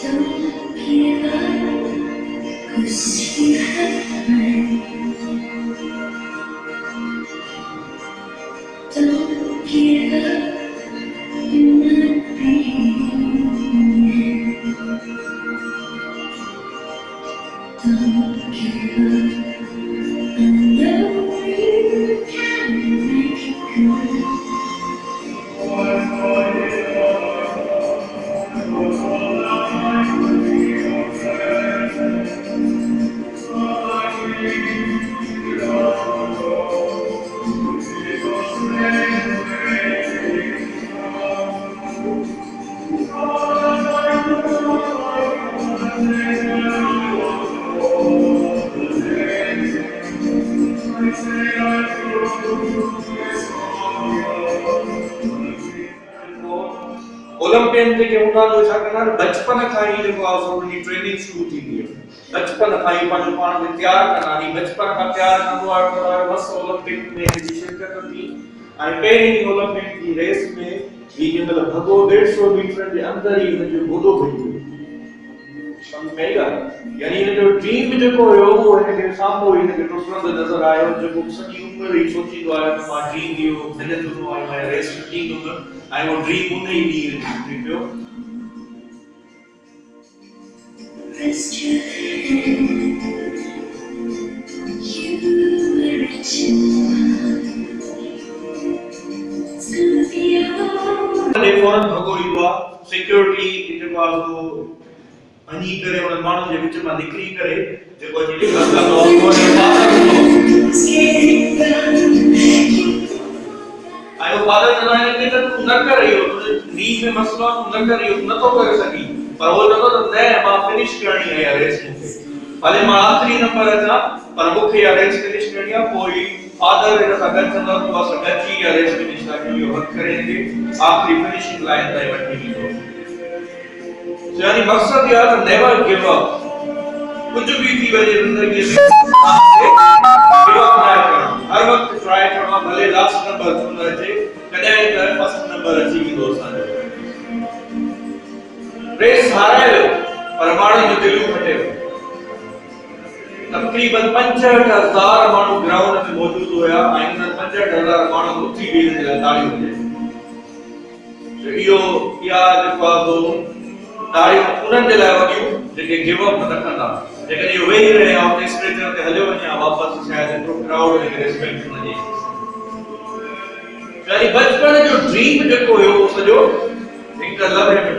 Don't give up, 'cause you have friends. Don't give up, you're not being. Don't give up, I know you can make it good. Olympian के उन्हां जो छा कंदा बचपन खां ई जेको आहे सो उनजी ट्रेनिंग शुरू थींदी आहे बचपन खां ई पंहिंजो पाण खे तयारु कंदा नी बचपन खां तयारु कंदो आहे बस ओलंपिक में जी शिरकत थी ऐं पहिरीं ओलंपिक जी रेस में ही जंहिं महिल भॻो 150 मीटर जे अंदर ई हुनजो गोॾो भॼी समझ में आई यानी हिन जो ड्रीम जेको हुयो उहो हिनखे साम्हूं हिनखे टुटंदो नज़र आयो जेको सॼी उमिरि ई सोचींदो आहे त मां ड्रीम इहो भॼंदो आहे मां रेस में ॾींदुमि I will dream on the ॾींहुं Rest your head, you are rich enough. It's gonna be alright. ने फौरन भॻो ईंदो आहे सिक्योरिटी जेको आहे सो वञी करे उन माण्हुनि जे विच मां निकिरी करे जेको अची कंदो आयो फादर चवंदा आहिनि त तूं न कर इहो नी में मसलो तूं न कर इहो नथो करे सघी पर उहो चवंदो त न मां फिनिश करणी आहे रेस मूंखे भले मां आख़िरी नंबर अचां पर मूंखे इहा रेस फिनिश करणी आहे पोइ फादर हिन सां गॾु कंदो त बस गॾिजी इहा रेस फिनिश था कयूं इहो हथ करे हिनखे आख़िरी फिनिशिंग लाइन ताईं वठी वेंदो यानी मक़सदु इहा त नेवर गिव अप कुझु बि थी वञे ज़िंदगीअ में हर वक्त ट्राई करणो भले लास्ट नंबर छो न अचे कॾहिं त फर्स्ट नंबर अची वेंदो असांजो रेस हाराए वियो पर माण्हुनि जो दिलूं खटे वियो तक़रीबन 65,000 माण्हू ग्राउंड में मौजूद हुया ऐं उन 65,000 माण्हू उथी बि हिन लाइ ताड़ियूं ॾियनि इहो इहा जेको आहे ताड़ियूं उन्हनि जे लाइ वॻियूं जेके गिव अप न कंदा जेकॾहिं इहो वेही रहे ऐं उते स्टेज ते हलियो वञे वापसि शायदि एतिरो क्राउड हिनखे रिस्पेक्ट न ॾे यानी बचपन जो ड्रीम जेको हुयो सॼो हिकु लम्हे में